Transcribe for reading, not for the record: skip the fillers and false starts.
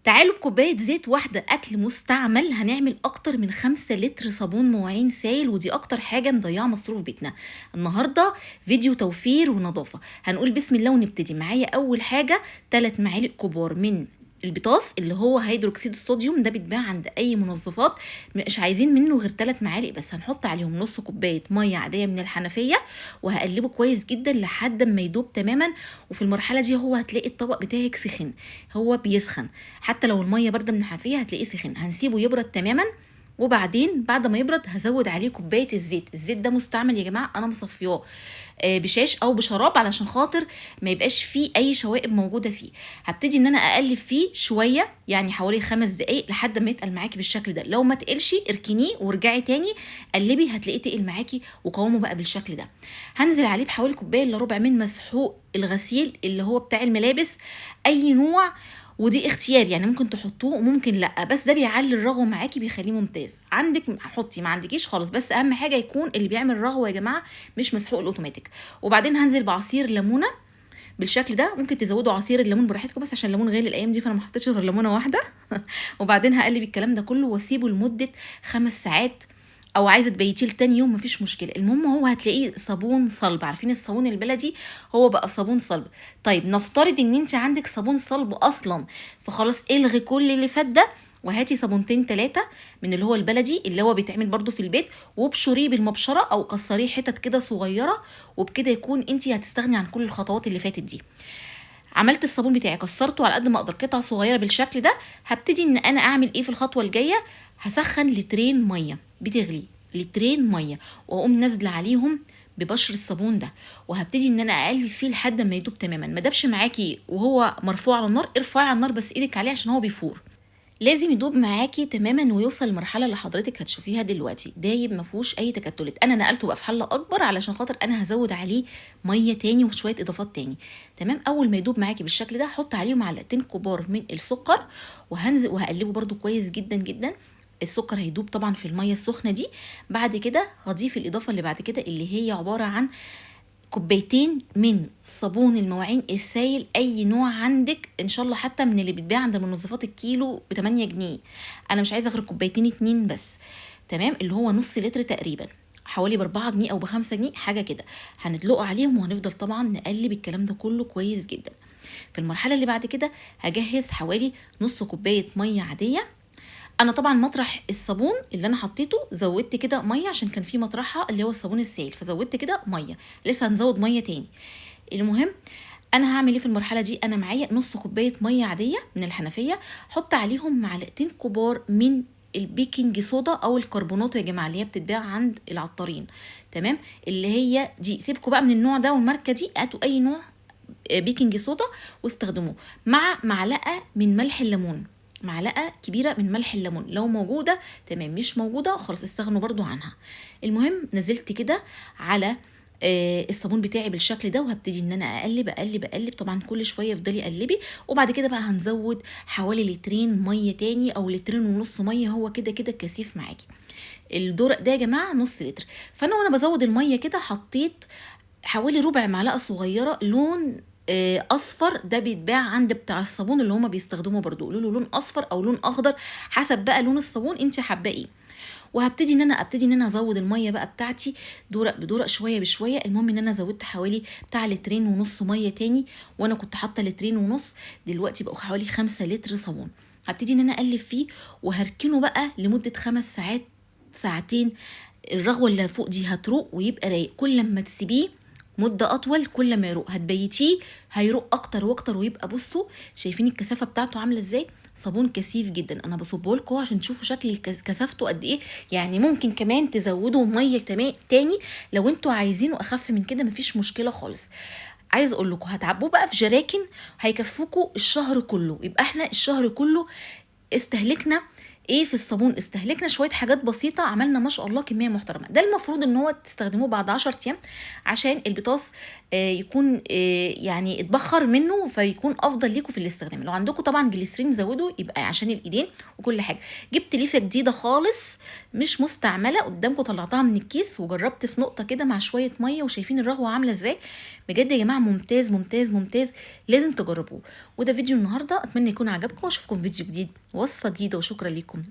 تعالوا بكوباية زيت واحدة أكل مستعمل هنعمل أكتر من 5 لتر صابون مواعين سائل، ودي أكتر حاجة مضيعة مصروف بيتنا. النهاردة فيديو توفير ونظافة. هنقول بسم الله ونبتدي. معايا أول حاجة 3 معالق كبار من البيتاص اللي هو هيدروكسيد الصوديوم، ده بيتباع عند أي منظفات. مش عايزين منه غير 3 معالق بس. هنحط عليهم نص كوباية مية عادية من الحنفية وهقلبه كويس جدا لحد ما يدوب تماما. وفي المرحلة دي هو هتلاقي الطبق بتاعك سخن، هو بيسخن حتى لو الميه بارده من الحنفيه هتلاقيه سخن. هنسيبه يبرد تماما، وبعدين بعد ما يبرد هزود عليه كوبايه الزيت. الزيت ده مستعمل يا جماعه، انا مصفياه بشاش او بشراب علشان خاطر ما يبقاش فيه اي شوائب موجوده فيه. هبتدي ان انا اقلب فيه شويه، يعني حوالي 5 دقايق لحد ما يتقل معاكي بالشكل ده. لو ما تقلش اركنيه وارجعي تاني قلبي، هتلاقيه تقل معاكي وقوامه بقى بالشكل ده. هنزل عليه بحوالي كوبايه الا ربع من مسحوق الغسيل اللي هو بتاع الملابس اي نوع، ودي اختيار يعني ممكن تحطوه وممكن لا، بس ده بيعلي الرغوه معاكي بيخليه ممتاز. عندك حطي، ما عندكيش خالص، بس اهم حاجه يكون اللي بيعمل رغوه يا جماعه مش مسحوق الاوتوماتيك. وبعدين هنزل بعصير ليمونه بالشكل ده. ممكن تزودوا عصير الليمون براحتكم، بس عشان الليمون غالي الايام دي فانا ما حطيتش غير ليمونه واحده. وبعدين هقلب الكلام ده كله واسيبه لمده 5 ساعات، او عايزه تبيتيه لتاني يوم مفيش مشكله. المهم هو هتلاقيه صابون صلب، عارفين الصابون البلدي هو بقى صابون صلب. طيب نفترض ان انت عندك صابون صلب اصلا، فخلاص الغي كل اللي فات ده وهاتي صابونتين 3 من اللي هو البلدي اللي هو بيتعمل برضو في البيت، وابشريه بالمبشره او كسريه حتت كده صغيره، وبكده يكون انت هتستغني عن كل الخطوات اللي فاتت دي. عملت الصابون بتاعي كسرته على قد ما اقدر قطع صغيره بالشكل ده. هبتدي ان انا اعمل ايه في الخطوه الجايه؟ هسخن لترين ميه بتغلي، لترين ميه، واقوم نازله عليهم ببشر الصابون ده، وهبتدي ان انا اقلب فيه لحد ما يدوب تماما. ما دابش معاكي وهو مرفوع على النار ارفعي على النار بس ايدك عليه عشان هو بيفور. لازم يدوب معاكي تماما ويوصل للمرحله اللي حضرتك هتشوفيها دلوقتي، دايب ما فيهوش اي تكتلات. انا نقلته بقى في حله اكبر علشان خاطر انا هزود عليه ميه تاني وشويه اضافات تاني. تمام. اول ما يدوب معاكي بالشكل ده حط عليه معلقتين كبار من السكر، وهنزل وهقلبه برده كويس جدا جدا. السكر هيدوب طبعا في الميه السخنه دي. بعد كده هضيف الاضافه اللي بعد كده اللي هي عباره عن كوبايتين من صابون المواعين السائل اي نوع عندك، ان شاء الله حتى من اللي بيتباع عند منظفات الكيلو ب 8 جنيه. انا مش عايزه غير كوبايتين 2 بس. تمام. اللي هو نص لتر تقريبا، حوالي ب4 جنيه او ب5 جنيه حاجه كده. هندلقوا عليهم وهنفضل طبعا نقلب الكلام ده كله كويس جدا. في المرحله اللي بعد كده هجهز حوالي نص كوبايه ميه عاديه. انا طبعا مطرح الصابون اللي انا حطيته زودت كده ميه عشان كان في مطرحها اللي هو الصابون السائل، فزودت كده ميه، لسه هنزود ميه تاني. المهم انا هعمل ايه في المرحله دي؟ انا معايا نص كوبايه ميه عاديه من الحنفيه، حط عليهم معلقتين كبار من البيكنج صودا او الكربونات يا جماعه اللي هي بتتباع عند العطارين. تمام. اللي هي دي، سيبكوا بقى من النوع ده والماركه دي، هاتوا اي نوع بيكنج صودا واستخدموه مع معلقه من ملح الليمون، معلقه كبيره من ملح الليمون لو موجوده تمام، مش موجوده خلاص استغنوا برضو عنها. المهم نزلت كده على الصابون بتاعي بالشكل ده، وهبتدي ان انا اقلب اقلب اقلب. طبعا كل شويه افضلي قلبي، وبعد كده بقى هنزود حوالي لترين ميه تاني او لترين ونص ميه، هو كده كده كثيف معاكي. الدورق ده يا جماعه نص لتر. فانا وانا بزود الميه كده حطيت حوالي ربع معلقه صغيره لون اصفر، ده بيتباع عند بتاع الصابون اللي هما بيستخدموا برضو، قولوا له لون اصفر او لون اخضر حسب بقى لون الصابون انت حابه ايه. وهبتدي ان انا ازود الميه بقى بتاعتي دورق بدورق شويه بشويه. المهم ان انا زودت حوالي بتاع لترين ونص ميه تاني، وانا كنت حاطه لترين ونص، دلوقتي بقوا حوالي 5 لتر صابون. هبتدي ان انا اقلب فيه وهركنه بقى لمده 5 ساعات ساعتين. الرغوه اللي فوق دي هتروق ويبقى رايق. كل ما تسيبيه مده اطول كل ما يروق، هتبيتيه هيروق اكتر واكتر ويبقى بصوا شايفين الكثافه بتاعته عامله ازاي. صابون كثيف جدا. انا بصبه لكم عشان تشوفوا شكل كثافته قد ايه. يعني ممكن كمان تزودوا ميه تاني لو انتوا عايزينه اخف من كده، مفيش مشكله خالص. عايز اقول لكم هتعبوه بقى في جراكن هيكفوكوا الشهر كله. يبقى احنا الشهر كله استهلكنا ايه في الصابون؟ استهلكنا شويه حاجات بسيطه، عملنا ما شاء الله كميه محترمه. ده المفروض ان هو تستخدموه بعد 10 ايام عشان البطاس يكون يعني اتبخر منه فيكون افضل ليكم في الاستخدام. لو عندكم طبعا جليسرين زودوا يبقى عشان الايدين وكل حاجه. جبت ليفه جديده خالص مش مستعمله قدامكم، طلعتها من الكيس وجربت في نقطه كده مع شويه ميه، وشايفين الرغوه عامله ازاي. بجد يا جماعه ممتاز ممتاز ممتاز، لازم تجربوه. وده فيديو النهارده، اتمنى يكون عجبكم واشوفكم في فيديو جديد ووصفه جديده، وشكرا لكم.